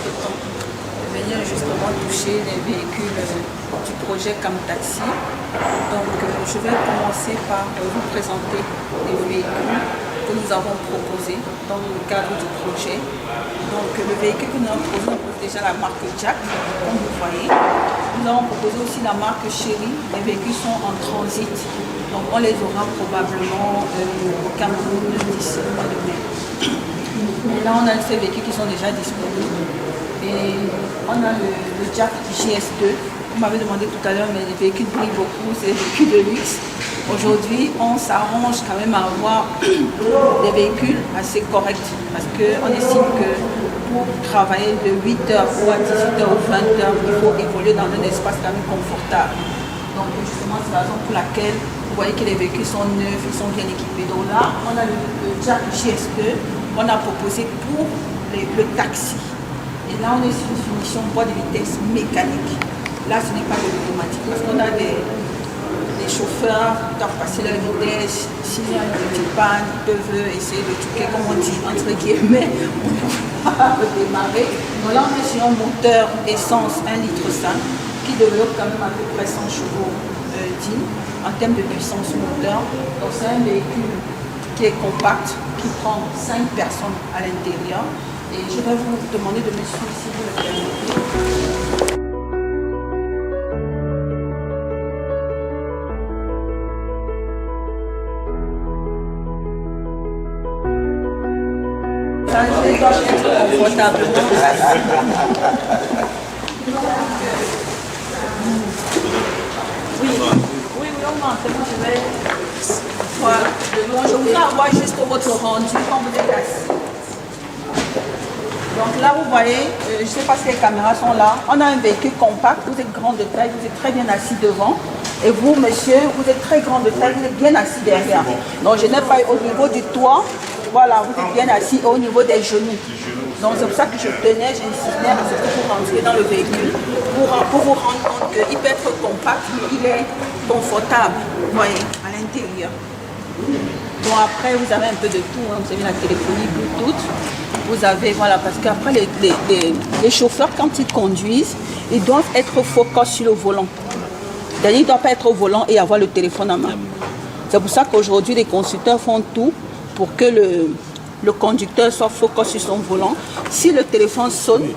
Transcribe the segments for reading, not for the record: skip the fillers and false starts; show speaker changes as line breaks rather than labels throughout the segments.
notre temps de venir justement toucher les véhicules du projet Camtaxi. Donc je vais commencer par vous présenter les véhicules que nous avons proposés dans le cadre du projet. Donc le véhicule que nous avons proposé, on propose déjà la marque Jack, comme vous voyez. Nous avons proposé aussi la marque Chéri. Les véhicules sont en transit. Donc on les aura probablement au Cameroun d'ici le mois de mai. Et là on a ces véhicules qui sont déjà disponibles. Et on a le Jack GS2. Vous m'avez demandé tout à l'heure, mais les véhicules brillent beaucoup, c'est des véhicules de luxe. Aujourd'hui, on s'arrange quand même à avoir des véhicules assez corrects parce qu'on estime que pour travailler de 8h ou à 18h ou 20h, il faut évoluer dans un espace quand même confortable. Donc justement, c'est la raison pour laquelle vous voyez que les véhicules sont neufs, ils sont bien équipés. Donc là, on a le Jack GS2 qu'on a proposé pour le taxi. Et là, on est sur une finition boîte de vitesse mécanique. Là, ce n'est pas de l'automatique parce qu'on a des chauffeurs qui doivent passer leur vitesse. S'il y a une petite panne, ils peuvent essayer de truquer, comme on dit, entre guillemets, pour démarrer. Donc là, on est sur un moteur essence 1,5 litre qui développe quand même à peu près 100 chevaux digne en termes de puissance moteur. Donc c'est un véhicule qui est compact, qui prend 5 personnes à l'intérieur. Et je vais vous demander de me suivre si vous le permettez. Confortablement. Oui, on va entrer. Je vais. Voilà. Je voudrais avoir juste votre rendu quand vous êtes assis. Donc là, vous voyez, je ne sais pas si les caméras sont là. On a un véhicule compact, vous êtes grand de taille, vous êtes très bien assis devant. Et vous, monsieur, vous êtes très grand de taille, vous êtes bien assis derrière. Donc je n'ai pas au niveau du toit. Voilà, vous êtes bien assis au niveau des genoux. Donc c'est pour ça que je tenais, j'insistais à ce que vous rentriez dans le véhicule pour vous rendre compte qu'il peut être compact, mais il est confortable, vous voyez, à l'intérieur. Bon, après, vous avez un peu de tout, hein. Vous avez la téléphonie, Bluetooth. Vous avez, voilà, parce qu'après, les chauffeurs, quand ils conduisent, ils doivent être focus sur le volant. C'est-à-dire, ils ne doivent pas être au volant et avoir le téléphone en main. C'est pour ça qu'aujourd'hui, les constructeurs font tout pour que le conducteur soit focus sur son volant. Si le téléphone sonne,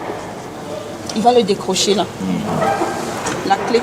il va le décrocher là. La clé.